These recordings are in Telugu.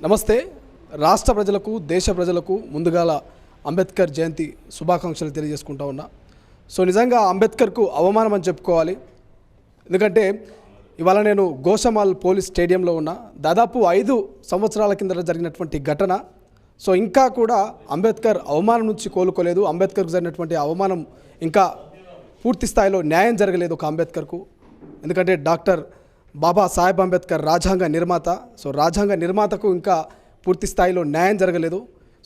నమస్తే. రాష్ట్ర ప్రజలకు దేశ ప్రజలకు ముందుగాల అంబేద్కర్ జయంతి శుభాకాంక్షలు తెలియజేసుకుంటా ఉన్నా. సో నిజంగా అంబేద్కర్కు అవమానం అని చెప్పుకోవాలి. ఎందుకంటే ఇవాళ నేను గోషామాల్ పోలీస్ స్టేడియంలో ఉన్నా. దాదాపు 5 సంవత్సరాల కింద జరిగినటువంటి ఘటన. సో ఇంకా కూడా అంబేద్కర్ అవమానం నుంచి కోలుకోలేదు. అంబేద్కర్కు జరిగినటువంటి అవమానం ఇంకా పూర్తి స్థాయిలో న్యాయం జరగలేదు ఒక అంబేద్కర్కు. ఎందుకంటే డాక్టర్ బాబా సాహెబ్ అంబేద్కర్ రాజ్యాంగ నిర్మాత. సో రాజ్యాంగ నిర్మాతకు ఇంకా పూర్తి స్థాయిలో న్యాయం జరగలేదు.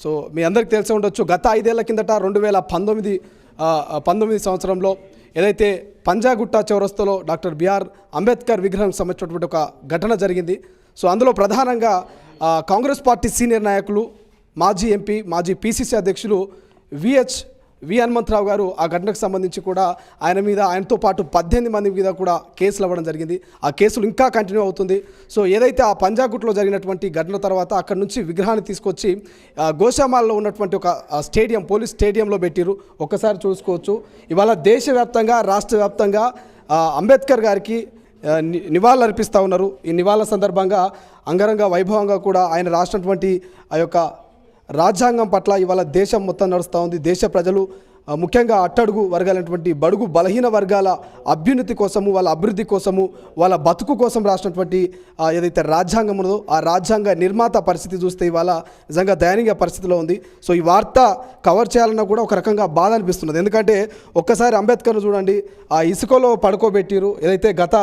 సో మీ అందరికీ తెలిసి ఉండొచ్చు, గత 5 ఏళ్ల కిందట 2019 సంవత్సరంలో ఏదైతే పంజాగుట్ట చౌరస్తాలో డాక్టర్ బిఆర్ అంబేద్కర్ విగ్రహం సంబంధించినటువంటి ఒక ఘటన జరిగింది. సో అందులో ప్రధానంగా కాంగ్రెస్ పార్టీ సీనియర్ నాయకులు, మాజీ ఎంపీ, మాజీ పీసీసీ అధ్యక్షులు వి హనుమంతరావు గారు ఆ ఘటనకు సంబంధించి కూడా ఆయనతో పాటు 18 మంది మీద కూడా కేసులు అవ్వడం జరిగింది. ఆ కేసులు ఇంకా కంటిన్యూ అవుతుంది. సో ఏదైతే ఆ పంజాగుట్లో జరిగినటువంటి ఘటన తర్వాత అక్కడ నుంచి విగ్రహాన్ని తీసుకొచ్చి గోషామాల్లో ఉన్నటువంటి ఒక స్టేడియం, పోలీస్ స్టేడియంలో పెట్టిరు. ఒక్కసారి చూసుకోవచ్చు. ఇవాళ దేశవ్యాప్తంగా, రాష్ట్ర వ్యాప్తంగా అంబేద్కర్ గారికి నివాళులు అర్పిస్తూ ఉన్నారు. ఈ నివాళుల సందర్భంగా అంగరంగ వైభవంగా కూడా ఆయన రాసినటువంటి ఆ యొక్క రాజ్యాంగం పట్ల ఇవాళ దేశం మొత్తం నడుస్తూ ఉంది. దేశ ప్రజలు, ముఖ్యంగా అట్టడుగు వర్గాలైనటువంటి బడుగు బలహీన వర్గాల అభ్యున్నతి కోసము, వాళ్ళ అభివృద్ధి కోసము, వాళ్ళ బతుకు కోసం రాసినటువంటి ఏదైతే రాజ్యాంగం ఉన్నదో ఆ రాజ్యాంగ నిర్మాత పరిస్థితి చూస్తే ఇవాళ నిజంగా దయనీయ పరిస్థితిలో ఉంది. సో ఈ వార్త కవర్ చేయాలన్నా కూడా ఒక రకంగా బాధ అనిపిస్తున్నది. ఎందుకంటే ఒక్కసారి అంబేద్కర్ను చూడండి, ఆ ఇసుకలో పడుకోబెట్టిరు. ఏదైతే గత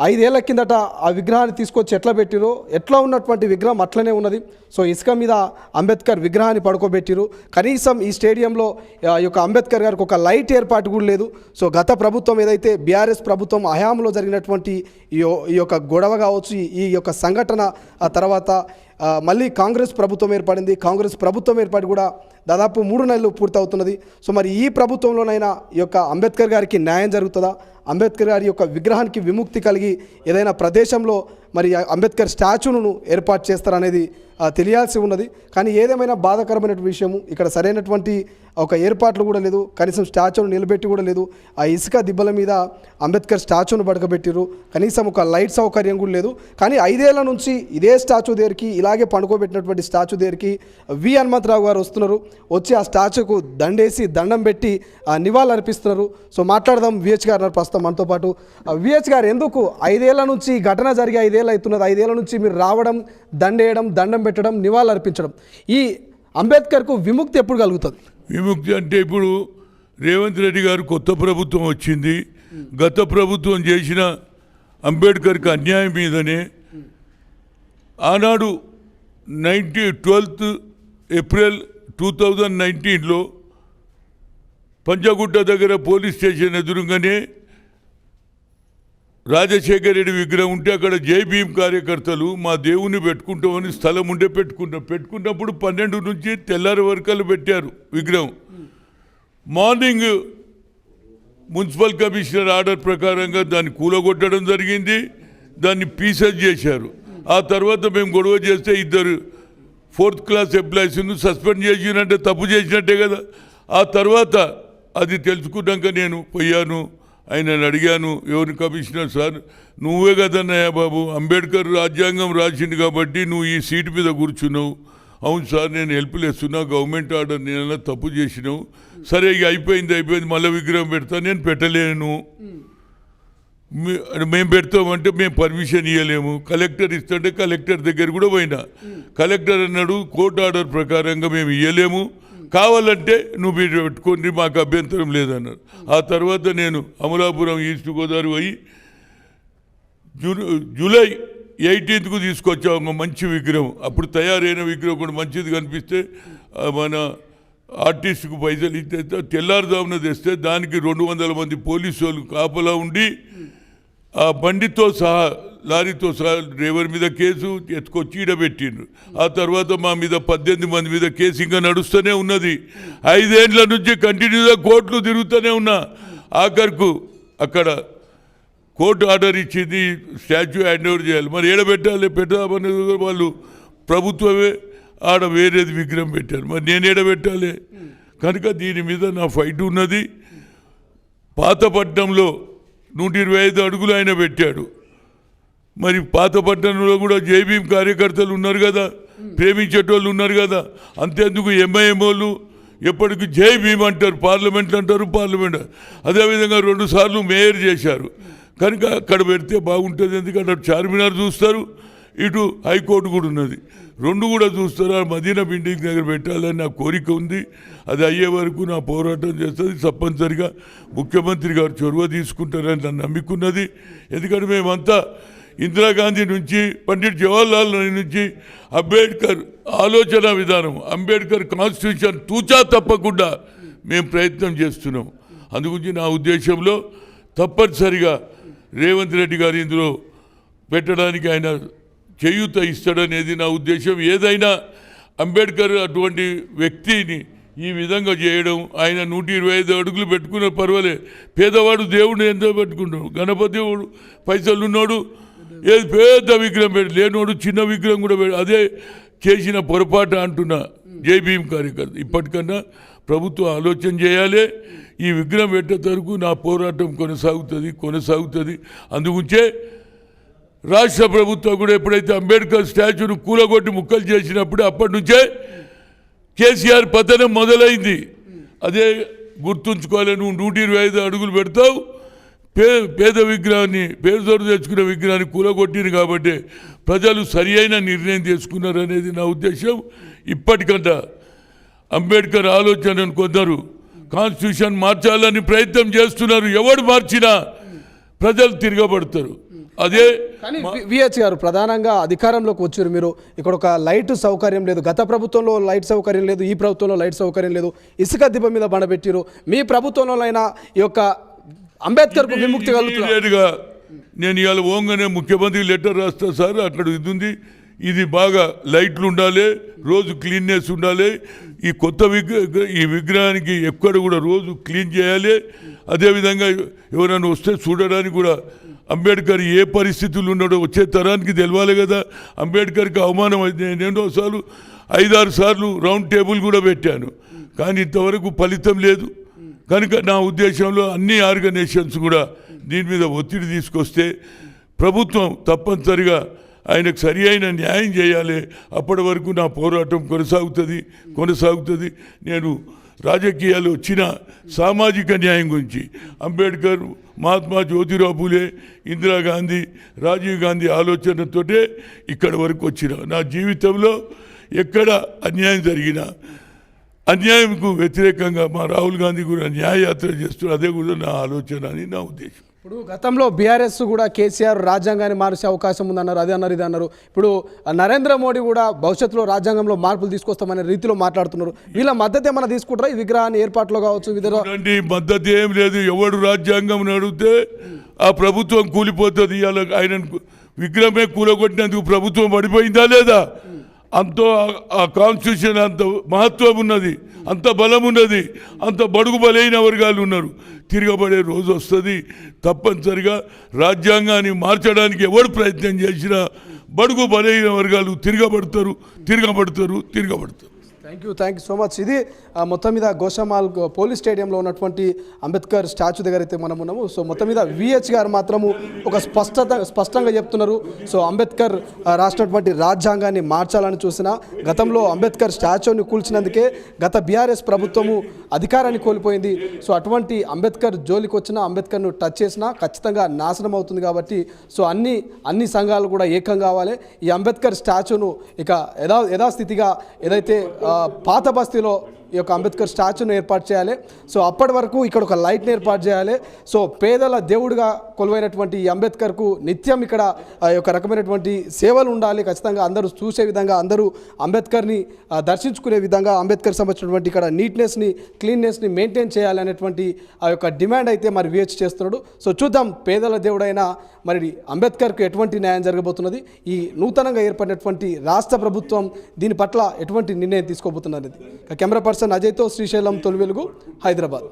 5 ఏళ్ల కిందట ఆ విగ్రహాన్ని తీసుకొచ్చి ఎట్లా పెట్టిరో, ఎట్లా ఉన్నటువంటి విగ్రహం అట్లనే ఉన్నది. సో ఇసుక మీద అంబేద్కర్ విగ్రహాన్ని పడుకోబెట్టిరు. కనీసం ఈ స్టేడియంలో ఈ యొక్క అంబేద్కర్ గారికి ఒక లైట్ ఏర్పాటు కూడా లేదు. సో గత ప్రభుత్వం ఏదైతే బీఆర్ఎస్ ప్రభుత్వం హయాంలో జరిగినటువంటి ఈ యొక్క గొడవ కావచ్చు, ఈ యొక్క సంఘటన ఆ తర్వాత మళ్ళీ కాంగ్రెస్ ప్రభుత్వం ఏర్పడింది. కాంగ్రెస్ ప్రభుత్వం ఏర్పడి కూడా దాదాపు 3 నెలలు పూర్తవుతున్నది. సో మరి ఈ ప్రభుత్వంలోనైనా ఈ యొక్క అంబేద్కర్ గారికి న్యాయం జరుగుతుందా? అంబేద్కర్ గారి యొక్క విగ్రహానికి విముక్తి కలిగి ఏదైనా ప్రదేశంలో మరి అంబేద్కర్ స్టాచ్యూను ఏర్పాటు చేస్తారనేది తెలియాల్సి ఉన్నది. కానీ ఏదేమైనా బాధాకరమైన విషయము, ఇక్కడ సరైనటువంటి ఒక ఏర్పాట్లు కూడా లేదు. కనీసం స్టాచ్యూను నిలబెట్టి కూడా లేదు. ఆ ఇసుక దిబ్బల మీద అంబేద్కర్ స్టాచ్యూను పడకబెట్టిరు. కనీసం ఒక లైట్ సౌకర్యం కూడా లేదు. కానీ 5 ఏళ్ల నుంచి ఇదే స్టాచ్యూ దగ్గరికి, ఇలాగే పండుకోబెట్టినటువంటి స్టాచ్యూ దగ్గరికి వి హనుమంతరావు గారు వస్తున్నారు. వచ్చి ఆ స్టాచ్యూకు దండేసి దండం పెట్టి నివాళులు అర్పిస్తున్నారు. సో మాట్లాడదాం. విహెచ్ గారు ప్రస్తుతం మనతో పాటు. విహెచ్ గారు, ఎందుకు 5 ఏళ్ల నుంచి ఘటన జరిగి 5 ఏళ్ళు అవుతున్నది, 5 ఏళ్ల నుంచి మీరు రావడం, దండేయడం, దండం పెట్టడం, నివాళులు అర్పించడం, ఈ అంబేద్కర్కు విముక్తి ఎప్పుడు కలుగుతుంది? విముక్తి అంటే ఇప్పుడు రేవంత్ రెడ్డి గారు కొత్త ప్రభుత్వం వచ్చింది. గత ప్రభుత్వం చేసిన అంబేద్కర్కి అన్యాయం మీదనే ఆనాడు 12 ఏప్రిల్ 2019లో పంజాగుట్ట దగ్గర పోలీస్ స్టేషన్ ఎదురుగానే రాజశేఖర రెడ్డి విగ్రహం ఉంటే అక్కడ జై భీమ్ కార్యకర్తలు మా దేవుని పెట్టుకుంటామని స్థలం ఉండే పెట్టుకున్నప్పుడు 12 నుంచి తెల్లారి వరకలు పెట్టారు విగ్రహం. మార్నింగ్ మున్సిపల్ కమిషనర్ ఆర్డర్ ప్రకారంగా దాన్ని కూలగొట్టడం జరిగింది. దాన్ని పీసెస్ చేశారు. ఆ తర్వాత మేము గొడవ చేస్తే 2 4th క్లాస్ ఎంప్లాయీస్ను సస్పెండ్ చేసినట్టే, తప్పు చేసినట్టే కదా. ఆ తర్వాత అది తెలుసుకున్నాక నేను పోయాను, ఆయనను అడిగాను, ఎవరిని కమిషనర్ సార్, నువ్వే కదన్నయ్యా బాబు, అంబేద్కర్ రాజ్యాంగం రాసింది కాబట్టి నువ్వు ఈ సీటు మీద కూర్చున్నావు. అవును సార్, నేను హెల్ప్లేస్తున్నా, గవర్నమెంట్ ఆర్డర్ నేనన్నా తప్పు చేసినావు. సరే ఇక అయిపోయింది, మళ్ళీ విగ్రహం పెడతా. నేను పెట్టలేను, మేము పెడతామంటే మేము పర్మిషన్ ఇవ్వలేము, కలెక్టర్ ఇస్తుంటే కలెక్టర్ దగ్గర కూడా పోయినా. కలెక్టర్ అన్నాడు కోర్టు ఆర్డర్ ప్రకారంగా మేము ఇవ్వలేము, కావాలంటే నువ్వు మీరు పెట్టుకోండి, మాకు అభ్యంతరం లేదన్నారు. ఆ తర్వాత నేను అమలాపురం ఈస్ట్ గోదావరి పోయి జూలై 18కు తీసుకొచ్చాము మంచి విగ్రహం. అప్పుడు తయారైన విగ్రహం కూడా మంచిది కనిపిస్తే మన ఆర్టిస్ట్కు పైసలు ఇస్తే తెల్లారుదామున తెస్తే దానికి 200 మంది పోలీసు వాళ్ళు కాపలా ఉండి ఆ బండితో సహా, లారీతో సహా డ్రైవర్ మీద కేసు ఎత్తుకొచ్చి ఈడబెట్టిండ్రు. ఆ తర్వాత మా మీద 18 మంది మీద కేసు ఇంకా నడుస్తూనే ఉన్నది. 5 ఏళ్ల నుంచి కంటిన్యూగా కోర్టులు తిరుగుతూనే ఉన్నా. ఆఖరుకు అక్కడ కోర్టు ఆర్డర్ ఇచ్చింది, స్టాచ్యూ హ్యాండ్ ఓవర్ చేయాలి. మరి ఏడబెట్టాలి, పెట్టామని వాళ్ళు ప్రభుత్వమే ఆడ వేరేది విగ్రహం పెట్టారు. మరి నేను ఏడబెట్టాలి? కనుక దీని మీద నా ఫైట్ ఉన్నది. పాతపట్నంలో 125 అడుగులు ఆయన పెట్టాడు. మరి పాతపట్నంలో కూడా జై భీమ్ కార్యకర్తలు ఉన్నారు కదా, ప్రేమించేటోళ్ళు ఉన్నారు కదా. అంతేందుకు ఎంఐఎం వాళ్ళు ఎప్పటికీ జై భీమ్ అంటారు, పార్లమెంట్లు అంటారు, పార్లమెంట్. అదేవిధంగా 2 సార్లు మేయర్ చేశారు. కనుక అక్కడ పెడితే బాగుంటుంది. ఎందుకంటే అటు చార్మినార్ చూస్తారు, ఇటు హైకోర్టు కూడా ఉన్నది, 2 కూడా చూస్తారు. ఆ మదీనా బిల్డింగ్ దగ్గర పెట్టాలని నా కోరిక ఉంది. అది అయ్యే వరకు నా పోరాటం చేస్తుంది. తప్పనిసరిగా ముఖ్యమంత్రి గారు చొరవ తీసుకుంటారని నన్ను నమ్ముకున్నది. ఎందుకంటే మేమంతా ఇందిరాగాంధీ నుంచి, పండిట్ జవహర్లాల్ నెహ్రూ నుంచి, అంబేద్కర్ ఆలోచన విధానం, అంబేద్కర్ కాన్స్టిట్యూషన్ తూచా తప్పకుండా మేము ప్రయత్నం చేస్తున్నాం. అందుగురించి నా ఉద్దేశంలో తప్పనిసరిగా రేవంత్ రెడ్డి గారు ఇందులో పెట్టడానికి ఆయన చేయూత ఇస్తాడనేది నా ఉద్దేశం. ఏదైనా అంబేద్కర్ అటువంటి వ్యక్తిని ఈ విధంగా చేయడం, ఆయన 125 అడుగులు పెట్టుకున్న పర్వాలే. పేదవాడు దేవుడిని ఎంతో పెట్టుకుంటాడు. గణపతి పైసలు ఉన్నాడు, ఏది పెద్ద విగ్రహం పెట్టి, లేనోడు చిన్న విగ్రహం కూడా పెట్టి, అదే చేసిన పొరపాటు అంటున్నా జై భీమ్ కార్యకర్త. ఇప్పటికన్నా ప్రభుత్వం ఆలోచన చేయాలి. ఈ విగ్రహం పెట్టే వరకు నా పోరాటం కొనసాగుతుంది. అందుగుంచే రాష్ట్ర ప్రభుత్వం కూడా ఎప్పుడైతే అంబేద్కర్ స్టాచ్యూను కూలగొట్టి ముక్కలు చేసినప్పుడు అప్పటి నుంచే కేసీఆర్ పతనం మొదలైంది. అదే గుర్తుంచుకోవాలి. నువ్వు 125 అడుగులు పెడతావు, పేద విగ్రహాన్ని, పేదోడు తెచ్చుకున్న విగ్రహాన్ని కూలగొట్టింది. కాబట్టి ప్రజలు సరి అయిన నిర్ణయం తీసుకున్నారు అనేది నా ఉద్దేశం. ఇప్పటికంటే అంబేద్కర్ ఆలోచనను కొందరు కాన్స్టిట్యూషన్ మార్చాలని ప్రయత్నం చేస్తున్నారు. ఎవడు మార్చినా ప్రజలు తిరగబడతారు. అదే కానీ విహెచ్ గారు ప్రధానంగా అధికారంలోకి వచ్చారు మీరు. ఇక్కడ ఒక లైట్ సౌకర్యం లేదు. గత ప్రభుత్వంలో లైట్ సౌకర్యం లేదు, ఈ ప్రభుత్వంలో లైట్ సౌకర్యం లేదు. ఇసుక దిబ్బ మీద బండబెట్టిరు. మీ ప్రభుత్వంలోనైనా ఈ యొక్క అంబేద్కర్కు విముక్తి కలుగుతుందిగా. నేను ఇవాళ ఓంగానే ముఖ్యమంత్రి లెటర్ రాస్తా సార్, అక్కడ ఇది ఉంది, ఇది బాగా లైట్లు ఉండాలి, రోజు క్లీన్నెస్ ఉండాలి, ఈ కొత్త ఈ విగ్రహానికి ఎక్కడ కూడా రోజు క్లీన్ చేయాలి. అదేవిధంగా ఎవరైనా వస్తే చూడడానికి కూడా అంబేద్కర్ ఏ పరిస్థితులు ఉన్నాడో వచ్చే తరానికి తెలవాలి కదా. అంబేద్కర్కి అవమానం అయితే నేను 5-6 సార్లు రౌండ్ టేబుల్ కూడా పెట్టాను, కానీ ఇంతవరకు ఫలితం లేదు. కనుక నా ఉద్దేశంలో అన్ని ఆర్గనైజేషన్స్ కూడా దీని మీద ఒత్తిడి తీసుకొస్తే ప్రభుత్వం తప్పనిసరిగా ఆయనకు సరి అయిన న్యాయం చేయాలి. అప్పటి వరకు నా పోరాటం కొనసాగుతుంది. నేను రాజకీయాలు వచ్చిన సామాజిక న్యాయం గురించి అంబేద్కర్, మహాత్మా జ్యోతిరావు పూలే, ఇందిరాగాంధీ, రాజీవ్ గాంధీ ఆలోచనతోటే ఇక్కడి వరకు వచ్చిన. నా జీవితంలో ఎక్కడ అన్యాయం జరిగినా అన్యాయంకు వ్యతిరేకంగా మా రాహుల్ గాంధీ కూడా న్యాయయాత్ర చేస్తున్నారు. అదే కూడా నా ఆలోచన అని నా ఉద్దేశం. ఇప్పుడు గతంలో బీఆర్ఎస్ కూడా కేసీఆర్ రాజ్యాంగాన్ని మార్చే అవకాశం ఉందన్నారు, అది అన్నారు, ఇది అన్నారు. ఇప్పుడు నరేంద్ర మోడీ కూడా భవిష్యత్తులో రాజ్యాంగంలో మార్పులు తీసుకొస్తామనే రీతిలో మాట్లాడుతున్నారు. వీళ్ళ మద్దతు ఏమైనా తీసుకుంటారా ఈ విగ్రహాన్ని ఏర్పాట్లో కావచ్చు? మద్దతు ఏం లేదు. ఎవడు రాజ్యాంగం అడిగితే ఆ ప్రభుత్వం కూలిపోతుంది. ఇవాళ ఆయన విగ్రహమే కూలగొట్టినందుకు ప్రభుత్వం పడిపోయిందా లేదా? అంతో ఆ కాన్స్టిట్యూషన్ అంత మహత్వం ఉన్నది, అంత బలం ఉన్నది, అంత బడుగు బలైన వర్గాలు ఉన్నారు. తిరగబడే రోజు వస్తుంది. తప్పనిసరిగా రాజ్యాంగాన్ని మార్చడానికి ఎవరు ప్రయత్నం చేసినా బడుగు బలైన వర్గాలు తిరగబడతారు. Thank you so much. ఇది మొత్తం మీద గోషామాల్ పోలీస్ స్టేడియంలో ఉన్నటువంటి అంబేద్కర్ స్టాచ్యూ దగ్గర అయితే మనం ఉన్నాము. సో మొత్తం మీద విహెచ్ గారు మాత్రము ఒక స్పష్టంగా చెప్తున్నారు. సో అంబేద్కర్ రాసినటువంటి రాజ్యాంగాన్ని మార్చాలని చూసిన గతంలో అంబేద్కర్ స్టాచ్యూని కూల్చినందుకే గత బీఆర్ఎస్ ప్రభుత్వము అధికారాన్ని కోల్పోయింది. సో అటువంటి అంబేద్కర్ జోలికి వచ్చినా, అంబేద్కర్ను టచ్ చేసినా ఖచ్చితంగా నాశనం అవుతుంది. కాబట్టి సో అన్ని సంఘాలు కూడా ఏకం కావాలి. ఈ అంబేద్కర్ స్టాచ్యూను ఇక యథాస్థితిగా ఏదైతే పాత బస్తీలో ఈ యొక్క అంబేద్కర్ స్టాచ్యూను ఏర్పాటు చేయాలి. సో అప్పటి వరకు ఇక్కడ ఒక లైట్ని ఏర్పాటు చేయాలి. సో పేదల దేవుడిగా కొలువైనటువంటి ఈ అంబేద్కర్కు నిత్యం ఇక్కడ ఒక రకమైనటువంటి సేవలు ఉండాలి. ఖచ్చితంగా అందరూ చూసే విధంగా, అందరూ అంబేద్కర్ని దర్శించుకునే విధంగా అంబేద్కర్ సంబంధించినటువంటి ఇక్కడ నీట్నెస్ని, క్లీన్నెస్ని మెయింటైన్ చేయాలి అనేటువంటి ఆ యొక్క డిమాండ్ అయితే మరి విహెచ్ చేస్తున్నాడు. సో చూద్దాం పేదల దేవుడైన మరి అంబేద్కర్కు ఎటువంటి న్యాయం జరగబోతున్నది, ఈ నూతనంగా ఏర్పడినటువంటి రాష్ట్ర ప్రభుత్వం దీని పట్ల ఎటువంటి నిర్ణయం తీసుకోబోతున్నది. కెమెరా పర్సన్ అజయ్తో శ్రీశైలం, తొలి వెలుగు, హైదరాబాద్.